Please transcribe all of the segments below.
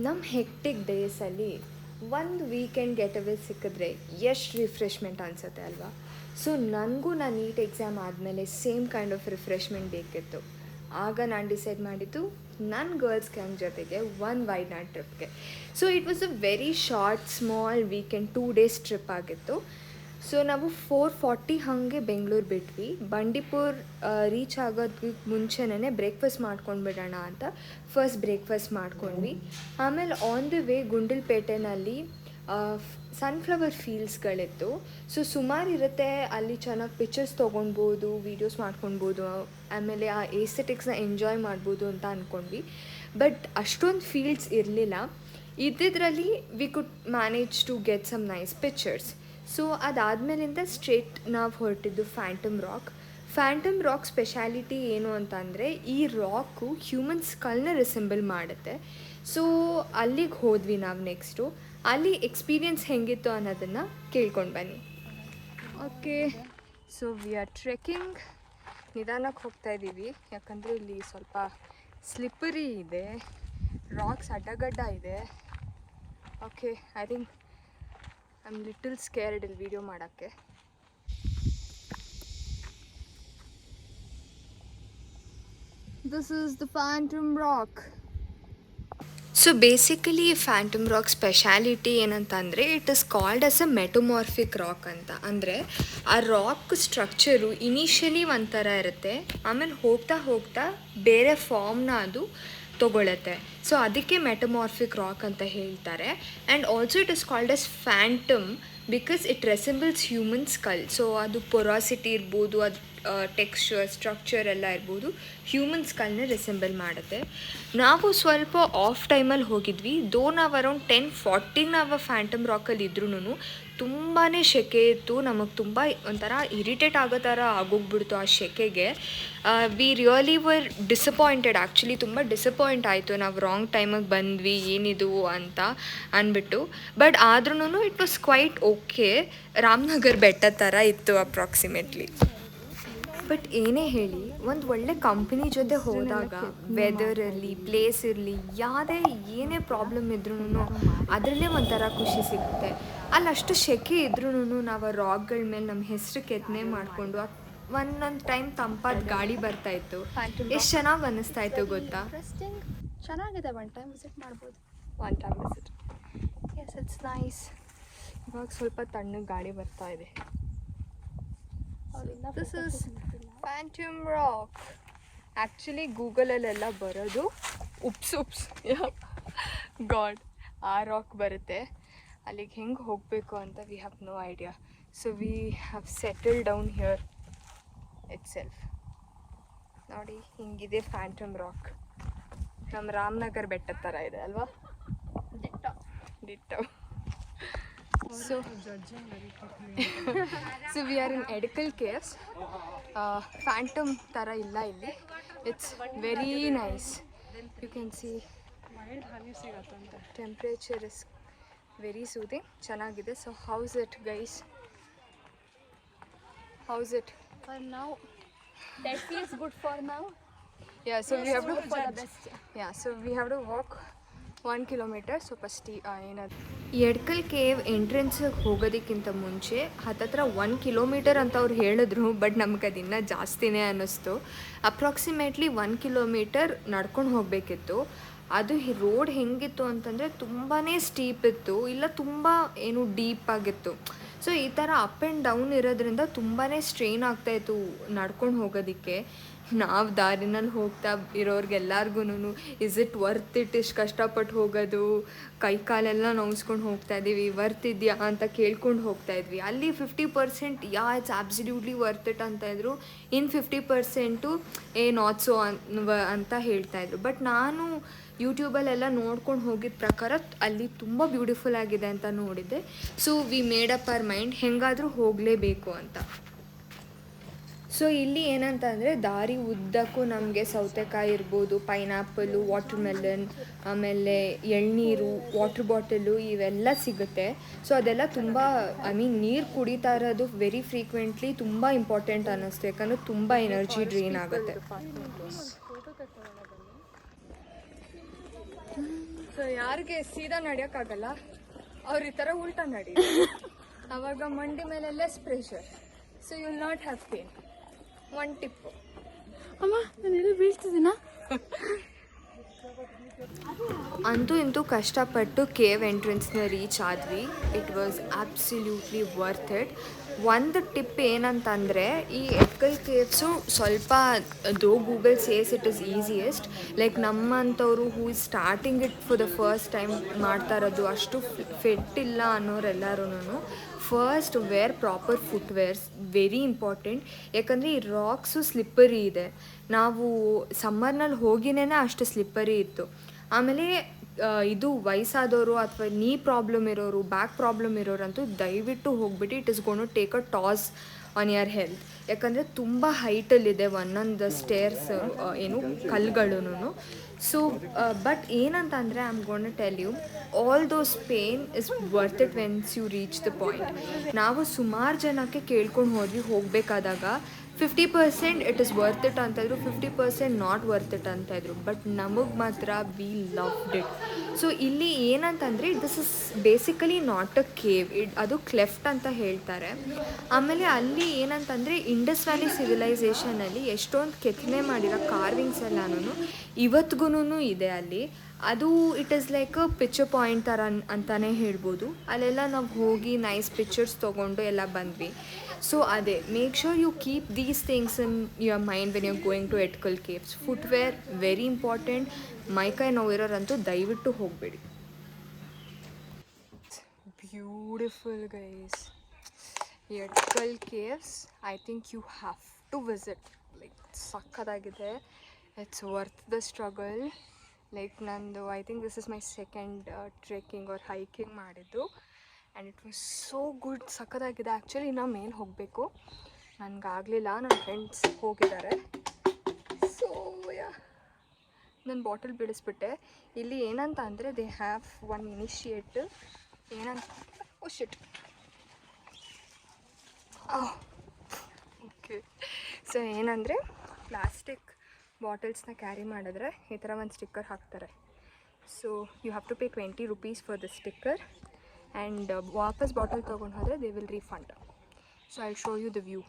ನಮ್ಮ ಹೆಕ್ಟಿಕ್ ಡೇಸಲ್ಲಿ ಒಂದು ವೀಕೆಂಡ್ ಗೆಟ್ ಅವೇ ಸಿಕ್ಕಿದ್ರೆ ಎಷ್ಟು ರಿಫ್ರೆಶ್ಮೆಂಟ್ ಅನಿಸುತ್ತೆ ಅಲ್ವಾ. ಸೊ ನನಗೂ ನಾನು ನೀಟ್ ಎಕ್ಸಾಮ್ ಆದಮೇಲೆ ಸೇಮ್ ಕೈಂಡ್ ಆಫ್ ರಿಫ್ರೆಶ್ಮೆಂಟ್ ಬೇಕಿತ್ತು. ಆಗ ನಾನು ಡಿಸೈಡ್ ಮಾಡಿದ್ದು ನನ್ನ ಗರ್ಲ್ಸ್ ಗ್ಯಾಂಗ್ ಜೊತೆಗೆ ಒಂದು ವೈನಾಡ್ ಟ್ರಿಪ್ಗೆ. So it was a very short small weekend 2 days trip ಆಗಿತ್ತು. ಸೊ ನಾವು 4:40 ಹಾಗೆ ಬೆಂಗಳೂರು ಬಿಟ್ವಿ. ಬಂಡೀಪುರ್ ರೀಚ್ ಆಗೋದಕ್ಕೆ ಮುಂಚೆನೇ ಬ್ರೇಕ್ಫಾಸ್ಟ್ ಮಾಡ್ಕೊಂಡು ಬಿಡೋಣ ಅಂತ ಫಸ್ಟ್ ಬ್ರೇಕ್ಫಾಸ್ಟ್ ಮಾಡ್ಕೊಂಡ್ವಿ. ಆಮೇಲೆ ಆನ್ ದಿ ವೇ ಗುಂಡಲ್ಪೇಟೆನಲ್ಲಿ ಸನ್ಫ್ಲವರ್ ಫೀಲ್ಡ್ಸ್ಗಳಿತ್ತು. ಸೊ ಸುಮಾರು ಇರುತ್ತೆ, ಅಲ್ಲಿ ಚೆನ್ನಾಗಿ ಪಿಕ್ಚರ್ಸ್ ತೊಗೊಳ್ಬೋದು, ವೀಡಿಯೋಸ್ ಮಾಡ್ಕೊಳ್ಬೋದು, ಆಮೇಲೆ ಆ ಏಸ್ಥೆಟಿಕ್ಸ್ನ ಎಂಜಾಯ್ ಮಾಡ್ಬೋದು ಅಂತ ಅಂದ್ಕೊಂಡ್ವಿ. ಬಟ್ ಅಷ್ಟೊಂದು ಫೀಲ್ಡ್ಸ್ ಇರಲಿಲ್ಲ. ಇದ್ದಿದ್ರಲ್ಲಿ we could manage to get some nice pictures. So ಅದಾದಮೇಲಿಂದ ಸ್ಟ್ರೇಟ್ ನಾವು ಹೊರಟಿದ್ದು ಫ್ಯಾಂಟಮ್ ರಾಕ್ ಸ್ಪೆಷಾಲಿಟಿ ಏನು ಅಂತಂದರೆ, ಈ ರಾಕು ಹ್ಯೂಮನ್ ಸ್ಕಲ್ನ ರಿಸೆಂಬಲ್ ಮಾಡುತ್ತೆ. ಸೊ ಅಲ್ಲಿಗೆ ಹೋದ್ವಿ ನಾವು. ನೆಕ್ಸ್ಟು ಅಲ್ಲಿ ಎಕ್ಸ್ಪೀರಿಯನ್ಸ್ ಹೆಂಗಿತ್ತು ಅನ್ನೋದನ್ನು ಕೇಳ್ಕೊಂಡು ಬನ್ನಿ. Okay, so we R trekking. ನಿಧಾನಕ್ಕೆ ಹೋಗ್ತಾ ಇದ್ದೀವಿ, ಯಾಕಂದರೆ ಇಲ್ಲಿ ಸ್ವಲ್ಪ ಸ್ಲಿಪ್ಪರಿ ಇದೆ, ರಾಕ್ಸ್ ಅಡ್ಡಗಡ್ಡ ಇದೆ. Okay, I think I am little scared ಇಲ್ಲಿ ವಿಡಿಯೋ ಮಾಡೋಕ್ಕೆ. This is the phantom rock. So basically phantom rock speciality ಏನಂತಂದರೆ, it is called as a metamorphic rock ಅಂತ. ಅಂದರೆ ಆ ರಾಕ್ ಸ್ಟ್ರಕ್ಚರು ಇನಿಷಿಯಲಿ ಒಂಥರ ಇರುತ್ತೆ, ಆಮೇಲೆ ಹೋಗ್ತಾ ಹೋಗ್ತಾ ಬೇರೆ ಫಾರ್ಮ್ನ ಅದು ತೊಗೊಳತ್ತೆ. ಸೊ ಅದಕ್ಕೆ ಮೆಟಮಾರ್ಫಿಕ್ ರಾಕ್ ಅಂತ ಹೇಳ್ತಾರೆ. And also it is called as phantom because it resembles human skull. So ಅದು ಪೊರಾಸಿಟಿ ಇರ್ಬೋದು, ಅದು ಟೆಕ್ಸ್ಚರ್ ಸ್ಟ್ರಕ್ಚರ್ ಎಲ್ಲ ಇರ್ಬೋದು, ಹ್ಯೂಮನ್ ಸ್ಕಲ್ನ ರಿಸೆಂಬಲ್ ಮಾಡುತ್ತೆ. ನಾವು ಸ್ವಲ್ಪ ಆಫ್ ಟೈಮಲ್ಲಿ ಹೋಗಿದ್ವಿ. ನಾವು ಅರೌಂಡ್ 10:40 ನಾವು ಫ್ಯಾಂಟಮ್ ರಾಕಲ್ಲಿ ಇದ್ರೂ ತುಂಬಾ ಸೆಕೆ ಇತ್ತು. ನಮಗೆ ತುಂಬ ಒಂಥರ ಇರಿಟೇಟ್ ಆಗೋ ಥರ ಆಗೋಗ್ಬಿಡ್ತು ಆ ಸೆಕೆಗೆ. We really were disappointed. Actually ತುಂಬ ಡಿಸಪಾಯಿಂಟ್ ಆಯಿತು, ನಾವು ರಾಂಗ್ ಟೈಮಿಗೆ ಬಂದ್ವಿ ಏನಿದು ಅಂತ ಅಂದ್ಬಿಟ್ಟು. ಬಟ್ ಆದ್ರೂ it was quite okay. Ramanagar ಬೆಟ್ಟ ಥರ ಇತ್ತು ಅಪ್ರಾಕ್ಸಿಮೇಟ್ಲಿ. ಬಟ್ ಏನೇ ಹೇಳಿ, ಒಂದು ಒಳ್ಳೆ ಕಂಪ್ನಿ ಜೊತೆ ಹೋದಾಗ ವೆದರ್ ಇರಲಿ, ಪ್ಲೇಸ್ ಇರಲಿ, ಏನೇ ಪ್ರಾಬ್ಲಮ್ ಇದ್ರೂ ಅದರಲ್ಲೇ ಒಂಥರ ಖುಷಿ ಸಿಗುತ್ತೆ. ಅಲ್ಲಿ ಅಷ್ಟು ಸೆಕೆ ಇದ್ರೂ ನಾವು ಆ ರಾಕ್ಗಳ ಮೇಲೆ ನಮ್ಮ ಹೆಸರು ಕೆತ್ತನೆ ಮಾಡಿಕೊಂಡು ಒಂದೊಂದು ಟೈಮ್ ತಂಪಾದ ಗಾಳಿ ಬರ್ತಾಯಿತ್ತು. ಎಷ್ಟು ಚೆನ್ನಾಗಿ ಅನ್ನಿಸ್ತಾ ಇತ್ತು ಗೊತ್ತಾ. ಇಂಟ್ರೆಸ್ಟಿಂಗ್, ಚೆನ್ನಾಗಿದೆ. ಒನ್ ಟೈಮ್ ವಿಸಿಟ್ ಮಾಡ್ಬೋದು. Yes, it's nice. ಇವಾಗ ಸ್ವಲ್ಪ ತಣ್ಣಗೆ ಗಾಳಿ ಬರ್ತಾ ಇದೆ. This is phantom rock. Actually ಗೂಗಲಲ್ಲೆಲ್ಲ ಬರೋದು ಉಪ್ಸ್ ಗಾಡ್, ಆ ರಾಕ್ ಬರುತ್ತೆ. ಅಲ್ಲಿಗೆ ಹೆಂಗೆ ಹೋಗಬೇಕು ಅಂತ we have no idea. So we have settle down here itself. ನೋಡಿ, ಹಿಂಗಿದೆ ಫ್ಯಾಂಟಮ್ ರಾಕ್. ನಮ್ಮ ರಾಮನಗರ್ ಬೆಟ್ಟದ ಥರ ಇದೆ ಅಲ್ವಾ? Ditto. So we are in Edikal Caves. Phantom ಥರ ಇಲ್ಲ ಇಲ್ಲಿ. It's very nice. You can see temperature is very soothing. ಚೆನ್ನಾಗಿದೆ. So how's it guys? How's it? For now, that feels good for now. Yeah, so we have to for the best. Yeah, so we have to walk 1 kilometer. So first ಏನಾದ್ರು ಎಡ್ಕಲ್ cave ಎಂಟ್ರೆನ್ಸಿಗೆ ಹೋಗೋದಕ್ಕಿಂತ ಮುಂಚೆ ಹತ್ತತ್ರ 1 kilometre ಅಂತ ಅವ್ರು ಹೇಳಿದ್ರು. But ನಮ್ಗೆ ಅದಿನ್ನೂ ಜಾಸ್ತಿನೇ ಅನ್ನಿಸ್ತು. ಅಪ್ರಾಕ್ಸಿಮೇಟ್ಲಿ 1 ಕಿಲೋಮೀಟರ್ ನಡ್ಕೊಂಡು ಹೋಗಬೇಕಿತ್ತು. ಅದು ರೋಡ್ ಹೆಂಗಿತ್ತು ಅಂತಂದರೆ ತುಂಬಾ ಸ್ಟೀಪ್ ಇತ್ತು, ಇಲ್ಲ ತುಂಬ ಏನು ಡೀಪ್ ಆಗಿತ್ತು. ಸೊ ಈ ಥರ ಅಪ್ ಆ್ಯಂಡ್ ಡೌನ್ ಇರೋದ್ರಿಂದ ತುಂಬಾ ಸ್ಟ್ರೈನ್ ಆಗ್ತಾಯಿತ್ತು ನಡ್ಕೊಂಡು ಹೋಗೋದಕ್ಕೆ. ನಾವು ದಾರಿನಲ್ಲಿ ಹೋಗ್ತಾ ಇರೋರಿಗೆಲ್ಲರಿಗೂ ಇಸ್ ಇಟ್ ವರ್ತ್ ಇಟ್, ಇಷ್ಟು ಕಷ್ಟಪಟ್ಟು ಹೋಗೋದು, ಕೈ ಕಾಲೆಲ್ಲ ನೋವಿಸ್ಕೊಂಡು ಹೋಗ್ತಾಯಿದ್ದೀವಿ, ವರ್ತ್ ಇದೆಯಾ ಅಂತ ಕೇಳ್ಕೊಂಡು ಹೋಗ್ತಾಯಿದ್ವಿ. ಅಲ್ಲಿ 50% ಇಟ್ಸ್ ಆಬ್ಸಲ್ಯೂಟ್ಲಿ ವರ್ತ್ ಇಟ್ ಅಂತ ಇದ್ರು. ಇನ್ನು 50% ನಾಟ್ ಸೊ ಅಂತ ಹೇಳ್ತಾಯಿದ್ರು. ಬಟ್ ನಾನು ಯೂಟ್ಯೂಬಲ್ಲೆಲ್ಲ ನೋಡ್ಕೊಂಡು ಹೋಗಿದ್ದ ಪ್ರಕಾರ ಅಲ್ಲಿ ತುಂಬ ಬ್ಯೂಟಿಫುಲ್ ಆಗಿದೆ ಅಂತ ನೋಡಿದ್ದೆ. So we made up our mind ಹೆಂಗಾದರೂ ಹೋಗಲೇಬೇಕು ಅಂತ. ಸೊ ಇಲ್ಲಿ ಏನಂತ ಅಂದರೆ, ದಾರಿ ಉದ್ದಕ್ಕೂ ನಮಗೆ ಸೌತೆಕಾಯಿ ಇರ್ಬೋದು, ಪೈನಾಪಲು, ವಾಟರ್ ಮೆಲನ್, ಆಮೇಲೆ ಎಳ್ನೀರು, ವಾಟರ್ ಬಾಟಲು ಇವೆಲ್ಲ ಸಿಗುತ್ತೆ. ಸೊ ಅದೆಲ್ಲ ತುಂಬ ನೀರು ಕುಡಿತಾ ಇರೋದು ವೆರಿ ಫ್ರೀಕ್ವೆಂಟ್ಲಿ ತುಂಬ ಇಂಪಾರ್ಟೆಂಟ್ ಅನ್ನಿಸ್ತು, ಯಾಕಂದರೆ ತುಂಬ ಎನರ್ಜಿ ಡ್ರೈನ್ ಆಗುತ್ತೆ. ಸೊ ಯಾರಿಗೆ ಸೀದಾ ನಡೆಯೋಕ್ಕಾಗಲ್ಲ ಅವ್ರು ಈ ಥರ ಉಲ್ಟಾ ನಡಿ ಆವಾಗ ಮಂಡಿ ಮೇಲೆ less pressure, so you will not have pain. One tip. ಅಮ್ಮ ನಾನು ಬೀಳ್ತಿದ್ದೀನಾ? ಅಂತೂ ಇಂತೂ ಕಷ್ಟಪಟ್ಟು ಕೇವ್ ಎಂಟ್ರೆನ್ಸ್ನ ರೀಚ್ ಆದ್ವಿ. It was absolutely worth it. ಒಂದು ಟಿಪ್ ಏನಂತಂದರೆ ಈ ಎಟ್ಕಲ್ ಕೇವ್ಸು ಸ್ವಲ್ಪ though Google says it is easiest, like ನಮ್ಮಂಥವ್ರು who is starting it for the first time ಮಾಡ್ತಾ ಇರೋದು, ಅಷ್ಟು ಫಿಟ್ ಇಲ್ಲ ಅನ್ನೋರೆಲ್ಲರೂ first wear proper footwears, very important. ಯಾಕಂದರೆ ಈ ರಾಕ್ಸು ಸ್ಲಿಪ್ಪರಿ ಇದೆ. ನಾವು ಸಮ್ಮರ್ನಲ್ಲಿ ಹೋಗಿನೇ ಅಷ್ಟು ಸ್ಲಿಪ್ಪರಿ ಇತ್ತು. ಆಮೇಲೆ ಇದು ವಯಸ್ಸಾದವರು ಅಥವಾ ನೀ ಪ್ರಾಬ್ಲಮ್ ಇರೋರು, ಬ್ಯಾಕ್ ಪ್ರಾಬ್ಲಮ್ ಇರೋರಂತೂ ದಯವಿಟ್ಟು ಹೋಗ್ಬಿಟ್ಟು it is gone to take a toss on your health. ಯಾಕಂದರೆ ತುಂಬ ಹೈಟಲ್ಲಿದೆ ಒಂದೊಂದು ಸ್ಟೇರ್ಸ್, ಏನು ಕಲ್ಲುಗಳೂ. ಸೊ ಬಟ್ ಏನಂತ ಅಂದರೆ I am gone to tell you, all those pain is worth it when you reach the point. ನಾವು ಸುಮಾರು ಜನಕ್ಕೆ ಕೇಳ್ಕೊಂಡು ಹೋದ್ವಿ ಹೋಗಬೇಕಾದಾಗ 50% ಇಟ್ ಇಸ್ ವರ್ತ್ ಇಟ್ ಅಂತಾಯಿದ್ರು, 50% ನಾಟ್ ವರ್ತ್ ಇಟ್ ಅಂತಾಯಿದ್ರು. ಬಟ್ ನಮಗೆ ಮಾತ್ರ ವಿ ಲವ್ಡ್ ಇಟ್. ಸೊ ಇಲ್ಲಿ ಏನಂತಂದರೆ this is basically not a cave, ಅದು ಕ್ಲೆಫ್ಟ್ ಅಂತ ಹೇಳ್ತಾರೆ. ಆಮೇಲೆ ಅಲ್ಲಿ ಏನಂತಂದರೆ ಇಂಡಸ್ ವ್ಯಾಲಿ ಸಿವಿಲೈಸೇಷನಲ್ಲಿ ಎಷ್ಟೊಂದು ಕೆತ್ತನೆ ಮಾಡಿರೋ ಕಾರ್ವಿಂಗ್ಸ್ ಎಲ್ಲನೂ ಇವತ್ತಿಗೂ ಇದೆ ಅಲ್ಲಿ. ಅದು it is like a picture point ಥರ ಅಂತಲೇ ಹೇಳ್ಬೋದು. ಅಲ್ಲೆಲ್ಲ ನಾವು ಹೋಗಿ ನೈಸ್ ಪಿಕ್ಚರ್ಸ್ ತೊಗೊಂಡು ಎಲ್ಲ ಬಂದ್ವಿ. ಸೊ ಅದೇ, make sure you keep these things in your mind when you going to Edakkal caves. Footwear very important. ಮೈಕೈ ನೋವಿರೋರಂತೂ ದಯವಿಟ್ಟು ಹೋಗಬೇಡಿ. Beautiful guys, Edakkal caves I think you have to visit. Like ಸಕ್ಕತ್ತಾಗಿದೆ. It's worth the struggle. Like ನಂದು I think this is my second trekking or hiking ಮಾಡಿದ್ದು. And it was so good. ಸಕ್ಕತ್ತಾಗಿದೆ. Actually ಇನ್ನೂ ಮೇಲೆ ಹೋಗಬೇಕು, ನನಗಾಗಲಿಲ್ಲ, ನನ್ನ ಫ್ರೆಂಡ್ಸ್ ಹೋಗಿದ್ದಾರೆ. So yeah, ನನ್ನ ಬಾಟಲ್ ಬಿಡಿಸ್ಬಿಟ್ಟೆ. ಇಲ್ಲಿ ಏನಂತ ಅಂದರೆ ದೇ ಹ್ಯಾವ್ ಒನ್ ಇನಿಷಿಯೇಟಿವ್. ಏನಂತ, ಓ ಶಿಟ್, ಓಕೆ. ಸೊ ಏನಂದರೆ ಪ್ಲಾಸ್ಟಿಕ್ ಬಾಟಲ್ಸ್ನ ಕ್ಯಾರಿ ಮಾಡಿದ್ರೆ ಈ ಥರ ಒಂದು ಸ್ಟಿಕ್ಕರ್ ಹಾಕ್ತಾರೆ. So you have to pay 20 rupees for the sticker. And ವಾಪಸ್ ಬಾಟಲ್ ತೊಗೊಂಡು ಹೋದರೆ they will refund. So I show you the view.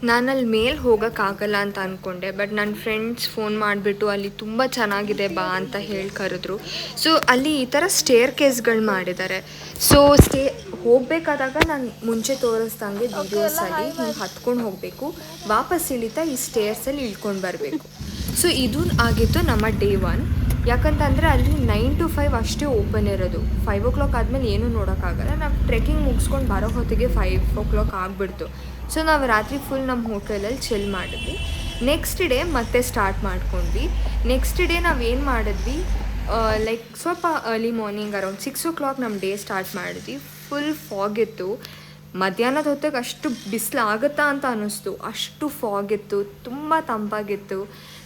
ನಾನಲ್ಲಿ ಮೇಲೆ ಹೋಗೋಕ್ಕಾಗಲ್ಲ ಅಂತ ಅಂದ್ಕೊಂಡೆ, ಬಟ್ ನನ್ನ ಫ್ರೆಂಡ್ಸ್ ಫೋನ್ ಮಾಡಿಬಿಟ್ಟು ಅಲ್ಲಿ ತುಂಬ ಚೆನ್ನಾಗಿದೆ ಬಾ ಅಂತ ಹೇಳಿ ಕರೆದ್ರು. ಸೊ ಅಲ್ಲಿ ಈ ಥರ ಸ್ಟೇರ್ ಕೇಸ್ಗಳು ಮಾಡಿದ್ದಾರೆ. ಸೊ ಹೋಗಬೇಕಾದಾಗ ನಾನು ಮುಂಚೆ ತೋರಿಸ್ದಂಗೆ ವೀಡಿಯೋಸಲ್ಲಿ ಹಿಂಗೆ ಹತ್ಕೊಂಡು ಹೋಗಬೇಕು, ವಾಪಸ್ ಇಳಿತಾ ಈ ಸ್ಟೇರ್ಸಲ್ಲಿ ಇಳ್ಕೊಂಡು ಬರಬೇಕು. ಸೊ ಇದು ಆಗಿತ್ತು ನಮ್ಮ ಡೇ 1. ಯಾಕಂತಂದರೆ ಅಲ್ಲಿ 9 to 5 ಅಷ್ಟೇ ಓಪನ್ ಇರೋದು. 5 o'clock ಆದಮೇಲೆ ಏನೂ ನೋಡೋಕ್ಕಾಗಲ್ಲ. ನಾವು ಟ್ರೆಕ್ಕಿಂಗ್ ಮುಗಿಸ್ಕೊಂಡು ಬರೋ ಹೊತ್ತಿಗೆ 5 o'clock ಆಗಿಬಿಡ್ತು. ಸೊ ನಾವು ರಾತ್ರಿ ಫುಲ್ ನಮ್ಮ ಹೋಟೆಲಲ್ಲಿ ಚಿಲ್ ಮಾಡಿದ್ವಿ. ನೆಕ್ಸ್ಟ್ ಡೇ ಮತ್ತೆ ಸ್ಟಾರ್ಟ್ ಮಾಡ್ಕೊಂಡ್ವಿ. ನೆಕ್ಸ್ಟ್ ಡೇ ನಾವೇನು ಮಾಡಿದ್ವಿ, ಲೈಕ್ ಸ್ವಲ್ಪ ಅರ್ಲಿ ಮಾರ್ನಿಂಗ್ ಅರೌಂಡ್ 6 o'clock ನಮ್ಮ ಡೇ ಸ್ಟಾರ್ಟ್ ಮಾಡಿದ್ವಿ. ಫುಲ್ ಫಾಗ್ ಇತ್ತು. ಮಧ್ಯಾಹ್ನದ ಹೊತ್ತಿಗೆ ಅಷ್ಟು ಬಿಸಿಲಾಗುತ್ತಾ ಅಂತ ಅನ್ನಿಸ್ತು, ಅಷ್ಟು ಫಾಗ್ ಇತ್ತು, ತುಂಬ ತಂಪಾಗಿತ್ತು.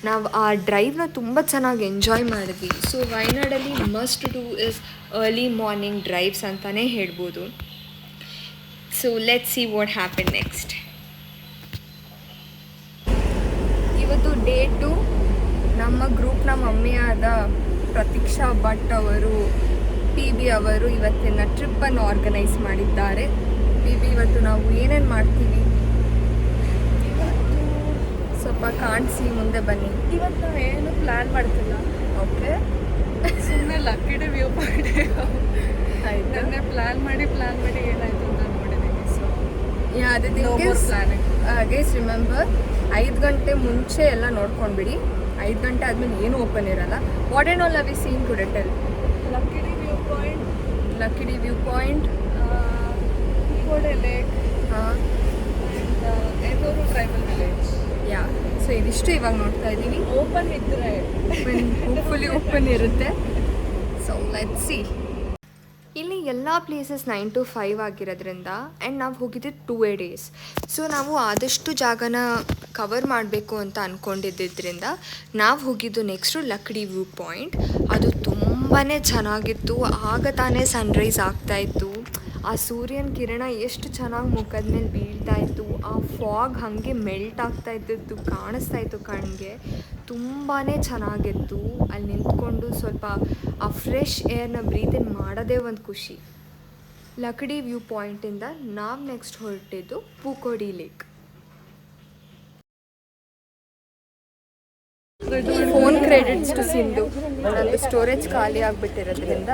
ನಾವು ಆ ಡ್ರೈವ್ನ ತುಂಬ ಚೆನ್ನಾಗಿ ಎಂಜಾಯ್ ಮಾಡಿದ್ವಿ. ಸೊ ವಯನಾಡಲ್ಲಿ must do is early morning drives ಅಂತಲೇ ಹೇಳ್ಬೋದು. So let's see what happen next. ಇವತ್ತು ಡೇ 2. ನಮ್ಮ ಗ್ರೂಪ್ನ ಮಮ್ಮಿಯಾದ ಪ್ರತೀಕ್ಷಾ ಭಟ್ ಅವರು, PB ಅವರು ಇವತ್ತಿನ ಟ್ರಿಪ್ಪನ್ನು ಆರ್ಗನೈಸ್ ಮಾಡಿದ್ದಾರೆ. PB, ಇವತ್ತು ನಾವು ಏನೇನು ಮಾಡ್ತೀವಿ ಸ್ವಲ್ಪ ಕಾಣಿಸಿ, ಮುಂದೆ ಬನ್ನಿ. ಇವತ್ತು ನಾವು ಏನು ಪ್ಲ್ಯಾನ್ ಮಾಡ್ತಿಲ್ಲ. ಓಕೆ, ಸುಮ್ಮನೆ ಲಕ್ಕಿಡಿ ವ್ಯೂ ಪಾಯಿಂಟ್ ಆಯ್ತು. ನನ್ನೇ ಪ್ಲ್ಯಾನ್ ಮಾಡಿ ಏನಾಯಿತು ಅಂತ ನೋಡಿದ್ದೀನಿ. ಸೊ ಪ್ಲಾನಿಂಗ್ ಗೈಸ್, ರಿಮೆಂಬರ್ 5 ಗಂಟೆ ಮುಂಚೆ ಎಲ್ಲ ನೋಡ್ಕೊಂಡ್ಬಿಡಿ. 5 ಗಂಟೆ ಆದಮೇಲೆ ಏನೂ ಓಪನ್ ಇರಲ್ಲ. What and all have you seen today? Tell. Lakkidi view point, ಕೋಡೆ lake, Ennooru tribal village. Yeah, so ಇದಿಷ್ಟು ಇವಾಗ ನೋಡ್ತಾ ಇದ್ದೀವಿ. ಓಪನ್ ಇದ್ದರೆ ಹೋಪ್ಫುಲಿ ಓಪನ್ ಇರುತ್ತೆ. So let's see. ಇಲ್ಲಿ ಎಲ್ಲ ಪ್ಲೇಸಸ್ 9 to 5 ಆಗಿರೋದ್ರಿಂದ, ಆ್ಯಂಡ್ ನಾವು ಹೋಗಿದ್ದು 2 days. ಸೊ ನಾವು ಆದಷ್ಟು ಜಾಗನ ಕವರ್ ಮಾಡಬೇಕು ಅಂತ ಅಂದ್ಕೊಂಡಿದ್ದರಿಂದ ನಾವು ಹೋಗಿದ್ದು ನೆಕ್ಸ್ಟು ಲಕ್ಡಿ ವ್ಯೂ ಪಾಯಿಂಟ್. ಅದು ತುಂಬಾ ಚೆನ್ನಾಗಿತ್ತು. ಆಗ ತಾನೇ ಸನ್ರೈಸ್ ಆಗ್ತಾಯಿತ್ತು. ಆ ಸೂರ್ಯನ ಕಿರಣ ಎಷ್ಟು ಚೆನ್ನಾಗಿ ಮುಖದ ಮೇಲೆ ಬೀಳ್ತಾ ಇತ್ತು, ಆ ಫಾಗ್ ಹಾಗೆ ಮೆಲ್ಟ್ ಆಗ್ತಾ ಇದ್ದದ್ದು ಕಾಣಿಸ್ತಾ ಇತ್ತು ಕಣ್ಣಿಗೆ. ತುಂಬಾ ಚೆನ್ನಾಗಿತ್ತು. ಅಲ್ಲಿ ನಿಂತ್ಕೊಂಡು ಸ್ವಲ್ಪ ಆ ಫ್ರೆಶ್ ಏರ್ನ ಬ್ರೀತಿಂಗ್ ಮಾಡೋದೇ ಒಂದು ಖುಷಿ. ಲಕ್ಡಿ ವ್ಯೂ ಪಾಯಿಂಟಿಂದ ನಾವು ನೆಕ್ಸ್ಟ್ ಹೊರಟಿದ್ದು Pookode lake. Phone credits to Sindhu. ನಂದು ಸ್ಟೋರೇಜ್ ಖಾಲಿ ಆಗಿಬಿಟ್ಟಿರೋದ್ರಿಂದ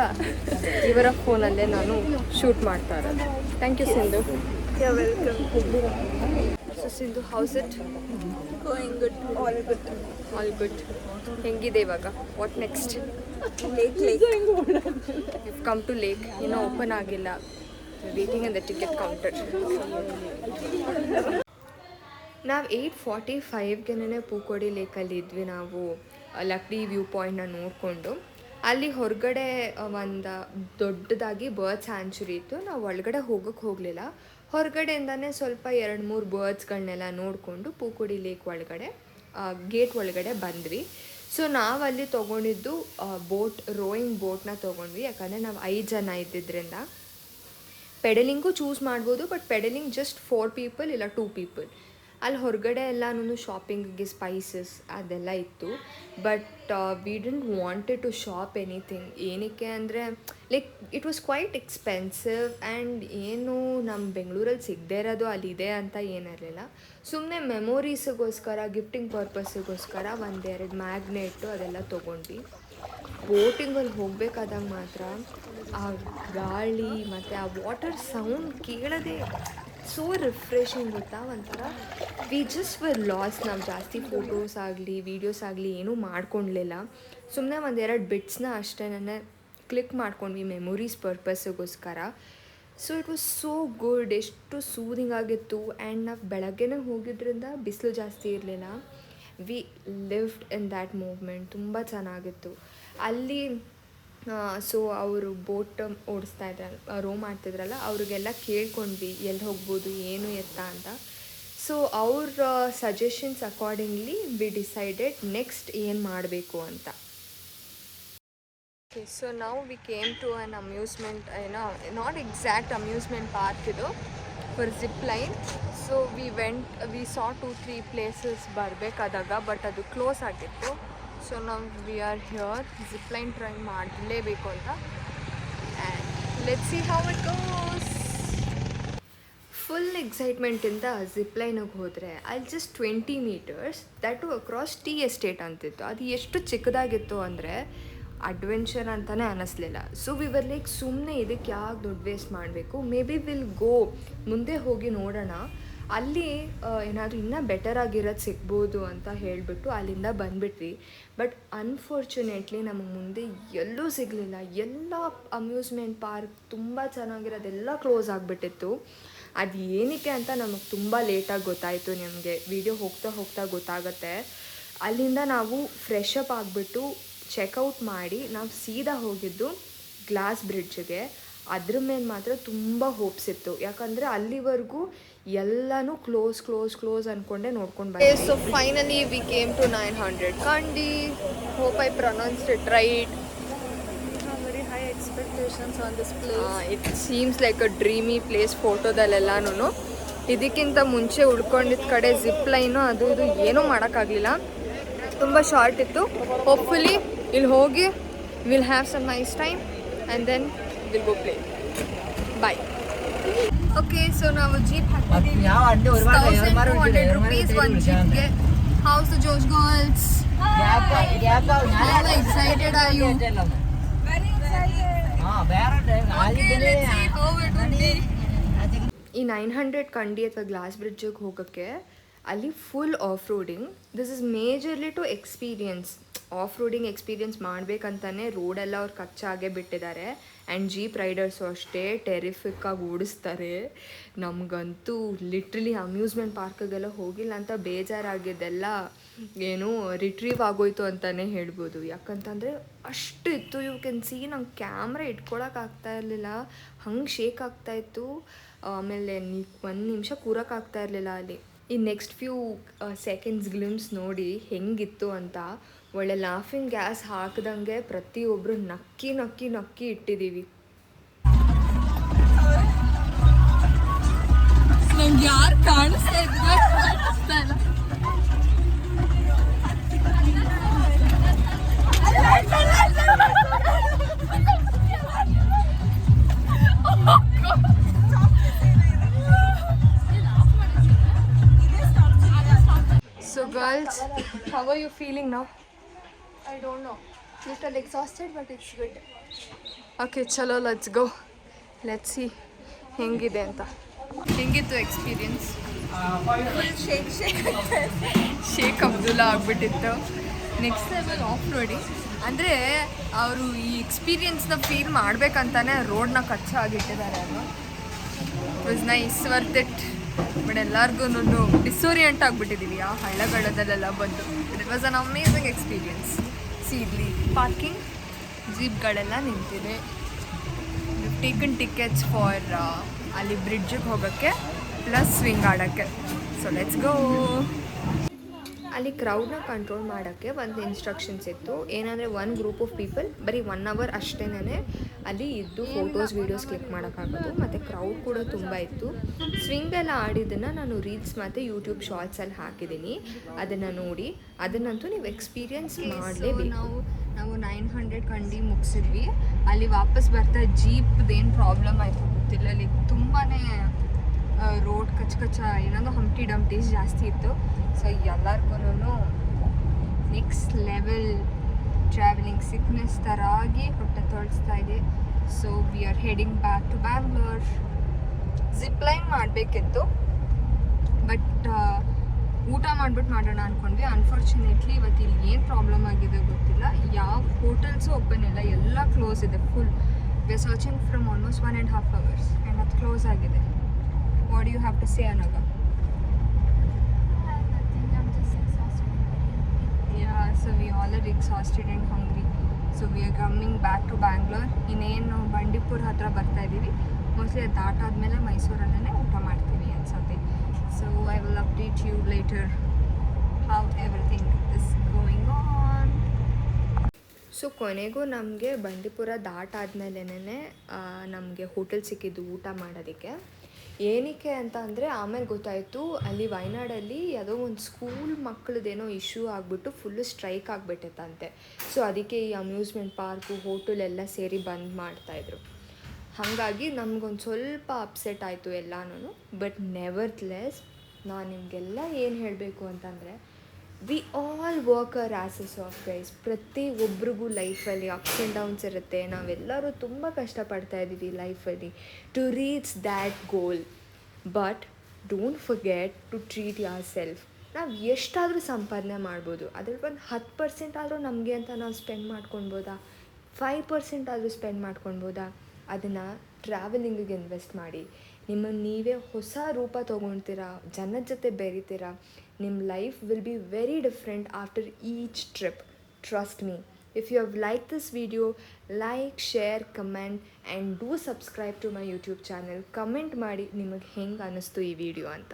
ಇವರ ಫೋನಲ್ಲೇ ನಾನು ಶೂಟ್ ಮಾಡ್ತಾ ಇರೋದು. Thank you Sindhu. Welcome. So Sindhu, how's it? Going good, all good. All good. ಹೆಂಗಿದೆ ಇವಾಗ? What next? Lake come to lake. ಇನ್ನೂ ಓಪನ್ ಆಗಿಲ್ಲ. Waiting in the ticket counter. ನಾವು 8:45ಗೆ ಪೂಕೋಡಿ ಲೇಕಲ್ಲಿ ಇದ್ವಿ. ನಾವು ಲಕ್ಡಿ ವ್ಯೂ ಪಾಯಿಂಟ್ನ ನೋಡಿಕೊಂಡು ಅಲ್ಲಿ ಹೊರಗಡೆ ಒಂದು ದೊಡ್ಡದಾಗಿ ಬರ್ಡ್ ಸ್ಯಾಂಚುರಿ ಇತ್ತು. ನಾವು ಒಳಗಡೆ ಹೋಗಲಿಲ್ಲ. ಹೊರಗಡೆಯಿಂದನೇ ಸ್ವಲ್ಪ 2-3 ಬರ್ಡ್ಸ್ಗಳನ್ನೆಲ್ಲ ನೋಡಿಕೊಂಡು ಪೂಕೋಡಿ ಲೇಕ್ ಒಳಗಡೆ ಗೇಟ್ ಒಳಗಡೆ ಬಂದ್ವಿ. ಸೊ ನಾವಲ್ಲಿ ತೊಗೊಂಡಿದ್ದು ರೋಯಿಂಗ್ ಬೋಟ್ನ ತೊಗೊಂಡ್ವಿ. ಯಾಕಂದರೆ ನಾವು 5 ಜನ ಇದ್ದಿದ್ದರಿಂದ. ಪೆಡಲಿಂಗು ಚೂಸ್ ಮಾಡ್ಬೋದು, ಬಟ್ ಪೆಡಲಿಂಗ್ ಜಸ್ಟ್ 4 ಪೀಪಲ್ ಇಲ್ಲ 2 ಪೀಪಲ್. ಅಲ್ಲಿ ಹೊರಗಡೆ ಎಲ್ಲನೂ ಶಾಪಿಂಗಿಗೆ ಸ್ಪೈಸಸ್ ಅದೆಲ್ಲ ಇತ್ತು. But we didn't wanted to shop anything. ಏನಕ್ಕೆ ಅಂದರೆ like it was quite expensive and ಏನು ನಮ್ಮ ಬೆಂಗಳೂರಲ್ಲಿ ಸಿಗದೇ ಇರೋದು ಅಲ್ಲಿದೆ ಅಂತ ಏನಿರಲಿಲ್ಲ. ಸುಮ್ಮನೆ ಮೆಮೊರೀಸಿಗೋಸ್ಕರ, ಗಿಫ್ಟಿಂಗ್ ಪರ್ಪಸ್ಸಿಗೋಸ್ಕರ 1-2 ಮ್ಯಾಗ್ನೆಟು ಅದೆಲ್ಲ ತೊಗೊಂಡ್ವಿ. ಬೋಟಿಂಗಲ್ಲಿ ಹೋಗಬೇಕಾದಾಗ ಮಾತ್ರ ಆ ಗಾಳಿ ಮತ್ತು ಆ ವಾಟರ್ ಸೌಂಡ್ ಕೇಳೋದೇ ಸೋ ರಿಫ್ರೆಶಿಂಗ್ ಗೊತ್ತಾ. ಒಂಥರ ವಿ ಜಸ್ಟ್ ವರ್ ಲಾಸ್. ನಾವು ಜಾಸ್ತಿ ಫೋಟೋಸ್ ಆಗಲಿ ವೀಡಿಯೋಸ್ ಆಗಲಿ ಏನೂ ಮಾಡ್ಕೊಳ್ಲಿಲ್ಲ. ಸುಮ್ಮನೆ 1-2 ಬಿಟ್ಸ್ನ ಅಷ್ಟೇ ಕ್ಲಿಕ್ ಮಾಡ್ಕೊಂಡ್ವಿ ಮೆಮೊರೀಸ್ ಪರ್ಪಸ್ಸಿಗೋಸ್ಕರ. So it was so good. ಎಷ್ಟು ಸೂದಿಂಗ್ ಆಗಿತ್ತು. ಆ್ಯಂಡ್ ನಾವು ಬೆಳಗ್ಗೆನೇ ಹೋಗಿದ್ರಿಂದ ಬಿಸಿಲು ಜಾಸ್ತಿ ಇರಲಿಲ್ಲ. We lived in that movement. ತುಂಬ ಚೆನ್ನಾಗಿತ್ತು ಅಲ್ಲಿ. ಸೊ ಅವರು ಬೋಟ್ ಓಡಿಸ್ತಾ ಇದ್ರಲ್ಲ, ರೋ ಮಾಡ್ತಿದ್ರಲ್ಲ, ಅವ್ರಿಗೆಲ್ಲ ಕೇಳ್ಕೊಂಡ್ವಿ ಎಲ್ಲಿ ಹೋಗ್ಬೋದು ಏನು ಎತ್ತ ಅಂತ. ಸೊ ಅವ್ರ suggestions accordingly we decided next ಏನು ಮಾಡಬೇಕು ಅಂತ. ಓಕೆ, ಸೊ ನಾವು we came to an amusement, not exact amusement park ಇದು, for zip line. So we saw 2-3 places ಬರಬೇಕಾದಾಗ, ಬಟ್ ಅದು ಕ್ಲೋಸ್ ಆಗಿತ್ತು. ಸೊ ನಾವು we are here. Zip line try ಮಾಡಲೇಬೇಕು ಅಂತ. And let's see how it goes. Full ಎಕ್ಸೈಟ್ಮೆಂಟಿಂದ zip ಲೈನಿಗೆ ಹೋದರೆ ಅಲ್ಲಿ just 20 meters, that across tea estate ಅಂತಿತ್ತು. ಅದು ಎಷ್ಟು ಚಿಕ್ಕದಾಗಿತ್ತು ಅಂದರೆ ಅಡ್ವೆಂಚರ್ ಅಂತಲೇ ಅನ್ನಿಸ್ಲಿಲ್ಲ. ಸೊ ವಿ ವರ್ ಲೈಕ್ ಸುಮ್ಮನೆ ಇದಕ್ಕೆ ಯಾಕೆ ದುಡ್ಡು ವೇಸ್ಟ್ ಮಾಡಬೇಕು, ಮೇ ಬಿ ವಿಲ್ ಗೋ, ಮುಂದೆ ಹೋಗಿ ನೋಡೋಣ, ಅಲ್ಲಿ ಏನಾದರೂ ಇನ್ನೂ ಬೆಟರ್ ಆಗಿರೋದು ಸಿಗ್ಬೋದು ಅಂತ ಹೇಳಿಬಿಟ್ಟು ಅಲ್ಲಿಂದ ಬಂದುಬಿಟ್ವಿ. ಬಟ್ ಅನ್ಫಾರ್ಚುನೇಟ್ಲಿ ನಮಗೆ ಮುಂದೆ ಎಲ್ಲೂ ಸಿಗಲಿಲ್ಲ. ಎಲ್ಲ ಅಮ್ಯೂಸ್ಮೆಂಟ್ ಪಾರ್ಕ್ ತುಂಬ ಚೆನ್ನಾಗಿರೋದೆಲ್ಲ ಕ್ಲೋಸ್ ಆಗಿಬಿಟ್ಟಿತ್ತು. ಅದು ಏನಕ್ಕೆ ಅಂತ ನಮಗೆ ತುಂಬ ಲೇಟಾಗಿ ಗೊತ್ತಾಯಿತು. ನಿಮಗೆ ವಿಡಿಯೋ ಹೋಗ್ತಾ ಹೋಗ್ತಾ ಗೊತ್ತಾಗುತ್ತೆ. ಅಲ್ಲಿಂದ ನಾವು ಫ್ರೆಶ್ ಅಪ್ ಆಗಿಬಿಟ್ಟು ಚೆಕ್ಔಟ್ ಮಾಡಿ ನಾವು ಸೀದಾ ಹೋಗಿದ್ದು ಗ್ಲಾಸ್ ಬ್ರಿಡ್ಜ್ಗೆ. ಅದ್ರ ಮೇಲೆ ಮಾತ್ರ ತುಂಬ ಹೋಪ್ಸ್ ಇತ್ತು. ಯಾಕಂದರೆ ಅಲ್ಲಿವರೆಗೂ ಎಲ್ಲನೂ ಕ್ಲೋಸ್ ಅಂದ್ಕೊಂಡೆ ನೋಡ್ಕೊಂಡು ಬಂದೆ. So finally we came to 900 Kandi. Hope I pronounced it right. Very high expectations on this place. It seems like a dreamy place ಫೋಟೋದಲ್ಲೆಲ್ಲನೂ. ಇದಕ್ಕಿಂತ ಮುಂಚೆ ಉಳ್ಕೊಂಡಿದ್ದ ಕಡೆ ಜಿಪ್ ಲೈನು ಅದು ಇದು ಏನೂ ಮಾಡೋಕ್ಕಾಗಲಿಲ್ಲ, ತುಂಬ ಶಾರ್ಟ್ ಇತ್ತು. ಹೋಪ್ಫುಲಿ ಇಲ್ಲಿ ಹೋಗಿ will have some nice time and then will go play. Bye. Okay, so ನಾವು ಜೀಪ್ ಹಾಕಿದ್ದೀವಿ. 1200 rupees ಒಂದು ಜೀಪ್ಗೆ. ಹೌಸ್ ದ ಜೋಶ್ girls? How excited are you? Very excited. Okay, let's see how it will be. ಈ 900 ಕಂಡಿ ಅಥವಾ glass ಬ್ರಿಡ್ಜಿಗೆ ಹೋಗೋಕ್ಕೆ ಅಲ್ಲಿ full off roading. This is majorly to experience. Off roading experience ಮಾಡಬೇಕಂತಾನೆ ರೋಡೆಲ್ಲ ಅವ್ರು ಕಚ್ಚಾಗೆ ಬಿಟ್ಟಿದ್ದಾರೆ. ಆ್ಯಂಡ್ ಜೀಪ್ ರೈಡರ್ಸು ಅಷ್ಟೇ ಟೆರಿಫಿಕ್ಕಾಗಿ ಓಡಿಸ್ತಾರೆ. ನಮಗಂತೂ ಲಿಟ್ರಲಿ ಅಮ್ಯೂಸ್ಮೆಂಟ್ ಪಾರ್ಕಿಗೆಲ್ಲ ಹೋಗಿಲ್ಲ ಅಂತ ಬೇಜಾರಾಗಿದ್ದೆಲ್ಲ ಏನು ರಿಟ್ರೀವ್ ಆಗೋಯ್ತು ಅಂತಲೇ ಹೇಳ್ಬೋದು. ಯಾಕಂತಂದರೆ ಅಷ್ಟು ಇತ್ತು. ಯು ಕ್ಯಾನ್ ಸಿ ನಂಗೆ ಕ್ಯಾಮ್ರಾ ಇಟ್ಕೊಳಕ್ಕಾಗ್ತಾ ಇರಲಿಲ್ಲ, ಹಂಗೆ ಶೇಕ್ ಆಗ್ತಾಯಿತ್ತು. ಆಮೇಲೆ 1 ನಿಮಿಷ ಕೂರೋಕ್ಕಾಗ್ತಾ ಇರಲಿಲ್ಲ ಅಲ್ಲಿ. ಈ ನೆಕ್ಸ್ಟ್ ಫ್ಯೂ ಸೆಕೆಂಡ್ಸ್ ಗ್ಲಿಮ್ಸ್ ನೋಡಿ ಹೆಂಗಿತ್ತು ಅಂತ. ಒಳ್ಳೆ ಲಾಫಿಂಗ್ ಗ್ಯಾಸ್ ಹಾಕಿದಂಗೆ ಪ್ರತಿಯೊಬ್ಬರು ನಕ್ಕಿ ಇಟ್ಟಿದ್ದೀವಿ. ನಂಗೆ ಯಾರು ಕಾಣಿಸ್ತಾ ಇಲ್ಲ. So girls, how are you feeling now? I don't know. Little exhausted, but it's good. Okay, chalo, let's go. Let's see ಹೆಂಗಿದೆ ಅಂತ. ಹೆಂಗಿತ್ತು ಎಕ್ಸ್ಪೀರಿಯನ್ಸ್? ಶೇಕ್ ಅಬ್ದುಲ್ಲಾ ಆಗ್ಬಿಟ್ಟಿತ್ತು. ನೆಕ್ಸ್ಟ್ ಲೆವೆಲ್ ಆಫ್ ರೋಡಿಂಗ್ ಅಂದರೆ ಅವರು ಈ ಎಕ್ಸ್ಪೀರಿಯನ್ಸ್ನ ಫೀಲ್ ಮಾಡಬೇಕಂತಾನೆ ರೋಡ್ನ ಕಚ್ಚಾಗಿಟ್ಟಿದ್ದಾರೆ ಅವರು. It was nice, worth it. But ಎಲ್ಲರಿಗೂ ಡಿಸೋರಿಯಂಟ್ ಆಗಿಬಿಟ್ಟಿದ್ದೀವಿ ಆ ಹಳ್ಳಗಳದಲ್ಲೆಲ್ಲ ಬಂದು. It was an amazing experience. ಇಲ್ಲಿ ಪಾರ್ಕಿಂಗ್ ಜೀಪ್ಗಳೆಲ್ಲ ನಿಂತಿದೆ. ಟೇಕನ್ ಟಿಕೆಟ್ಸ್ ಫಾರ್ ಅಲ್ಲಿ ಬ್ರಿಡ್ಜಿಗೆ ಹೋಗೋಕ್ಕೆ ಪ್ಲಸ್ ಸ್ವಿಂಗ್ ಆಡೋಕ್ಕೆ. So let's go. ಅಲ್ಲಿ ಕ್ರೌಡ್ನ ಕಂಟ್ರೋಲ್ ಮಾಡೋಕ್ಕೆ ಒಂದು ಇನ್ಸ್ಟ್ರಕ್ಷನ್ಸ್ ಇತ್ತು. ಏನಂದರೆ ಒನ್ ಗ್ರೂಪ್ ಆಫ್ ಪೀಪಲ್ ಬರೀ 1 hour ಅಷ್ಟೇನೆ ಅಲ್ಲಿ ಇದ್ದು ಫೋಟೋಸ್ ವೀಡಿಯೋಸ್ ಕ್ಲಿಕ್ ಮಾಡೋಕ್ಕಾಗೋದು. ಮತ್ತು ಕ್ರೌಡ್ ಕೂಡ ತುಂಬ ಇತ್ತು. ಸ್ವಿಂಗ್ ಎಲ್ಲ ಆಡಿದ್ದನ್ನು ನಾನು ರೀಲ್ಸ್ ಮತ್ತು ಯೂಟ್ಯೂಬ್ ಶಾರ್ಟ್ಸಲ್ಲಿ ಹಾಕಿದ್ದೀನಿ. ಅದನ್ನು ನೋಡಿ ಅದನ್ನಂತೂ ನೀವು ಎಕ್ಸ್ಪೀರಿಯನ್ಸ್ ಮಾಡಲೇಬೇಕು. ನಾವು 900 ಕಂಡು ಮುಗಿಸಿದ್ವಿ. ಅಲ್ಲಿ ವಾಪಸ್ ಬರ್ತಾ ಜೀಪ್ದೇನು ಪ್ರಾಬ್ಲಮ್ ಆಯಿತು ಗೊತ್ತಿಲ್ಲ. ಅಲ್ಲಿ ತುಂಬಾ ರೋಡ್ ಕಚ್ಚ ಏನೋ ಹಂಪ್ಟಿ ಡಂಪ್ಟೀಸ್ ಜಾಸ್ತಿ ಇತ್ತು. ಸೊ ಎಲ್ಲರಿಗೂ ನೆಕ್ಸ್ಟ್ ಲೆವೆಲ್ ಟ್ರಾವೆಲಿಂಗ್ ಸಿಕ್ನೆಸ್ ಥರ ಆಗಿ ಹೊಟ್ಟೆ ತೊಳಸ್ತಾ ಇದೆ. So we are heading back to Bangalore. Zipline ಮಾಡಬೇಕಿತ್ತು, ಬಟ್ ಊಟ ಮಾಡಿಬಿಟ್ಟು ಮಾಡೋಣ ಅಂದ್ಕೊಂಡ್ವಿ. ಅನ್ಫಾರ್ಚುನೇಟ್ಲಿ ಇವತ್ತು ಇಲ್ಲಿ ಏನು ಪ್ರಾಬ್ಲಮ್ ಆಗಿದೆ ಗೊತ್ತಿಲ್ಲ. ಯಾವ ಹೋಟೆಲ್ಸು ಓಪನ್ ಇಲ್ಲ, ಎಲ್ಲ ಕ್ಲೋಸ್ ಇದೆ full. We are searching from almost 1.5 hours and ಅದು ಕ್ಲೋಸ್ ಆಗಿದೆ. What you have to say Anagha? So we all are exhausted and hungry. So we are coming back to Bangalore. ಇನ್ನೇನು ಬಂಡೀಪುರ ಹತ್ರ ಬರ್ತಾ ಇದ್ದೀವಿ. Mostly ಅದು ದಾಟಾದ್ಮೇಲೆ ಮೈಸೂರಲ್ಲೇ ಊಟ ಮಾಡ್ತೀವಿ ಅನ್ಸುತ್ತೆ. So I will update you later how everything is going on. So ಕೊನೆಗೂ ನಮಗೆ ಬಂಡೀಪುರ ದಾಟಾದ್ಮೇಲೆ ನಮಗೆ ಹೋಟೆಲ್ ಸಿಕ್ಕಿದ್ದು ಊಟ ಮಾಡೋದಕ್ಕೆ. ಏನಕ್ಕೆ ಅಂತ ಅಂದರೆ ಆಮೇಲೆ ಗೊತ್ತಾಯಿತು ಅಲ್ಲಿ ವಯನಾಡಲ್ಲಿ ಯಾವುದೋ ಒಂದು ಸ್ಕೂಲ್ ಮಕ್ಕಳದ್ದೇನೋ ಇಶ್ಯೂ ಆಗಿಬಿಟ್ಟು ಫುಲ್ಲು ಸ್ಟ್ರೈಕ್ ಆಗಿಬಿಟ್ಟಿತ್ತಂತೆ. ಸೊ ಅದಕ್ಕೆ ಈ ಅಮ್ಯೂಸ್ಮೆಂಟ್ ಪಾರ್ಕು ಹೋಟೆಲೆಲ್ಲ ಸೇರಿ ಬಂದ್ ಮಾಡ್ತಾಯಿದ್ರು. ಹಾಗಾಗಿ ನಮಗೊಂದು ಸ್ವಲ್ಪ ಅಪ್ಸೆಟ್ ಆಯಿತು ಎಲ್ಲನೂ. ಬಟ್ ನೆವರ್ಲೆಸ್ ನಾನು ನಿಮಗೆಲ್ಲ ಏನು ಹೇಳಬೇಕು ಅಂತಂದರೆ, we all work our asses off guys. ಪ್ರತಿಯೊಬ್ಬರಿಗೂ ಲೈಫಲ್ಲಿ ಅಪ್ಸ್ ಆ್ಯಂಡ್ ಡೌನ್ಸ್ ಇರುತ್ತೆ. ನಾವೆಲ್ಲರೂ ತುಂಬ ಕಷ್ಟಪಡ್ತಾ ಇದ್ದೀವಿ ಲೈಫಲ್ಲಿ to reach that goal. But don't forget to treat yourself. ನಾವು ಎಷ್ಟಾದರೂ ಸಂಪಾದನೆ ಮಾಡ್ಬೋದು, ಅದ್ರಲ್ಲಿ ಒಂದು 10% ಆದರೂ ನಮಗೆ ಅಂತ ನಾವು ಸ್ಪೆಂಡ್ ಮಾಡ್ಕೊಳ್ಬೋದಾ? 5% ಆದರೂ ಸ್ಪೆಂಡ್ ಮಾಡ್ಕೊಳ್ಬೋದಾ? ಅದನ್ನು ಟ್ರಾವೆಲಿಂಗಿಗೆ ಇನ್ವೆಸ್ಟ್ ಮಾಡಿ. ನಿಮ್ಮನ್ನು ನೀವೇ ಹೊಸ ರೂಪ ತೊಗೊಳ್ತೀರಾ, ಜನದ ಜೊತೆ ಬೆರಿತೀರಾ. ನಿಮ್ಮ life will be very different after each trip. Trust me. If you have liked this video, like, share, comment and do subscribe to my YouTube channel. Comment ಮಾಡಿ ನಿಮಗೆ ಹೆಂಗೆ ಅನ್ನಿಸ್ತು ಈ ವಿಡಿಯೋ ಅಂತ.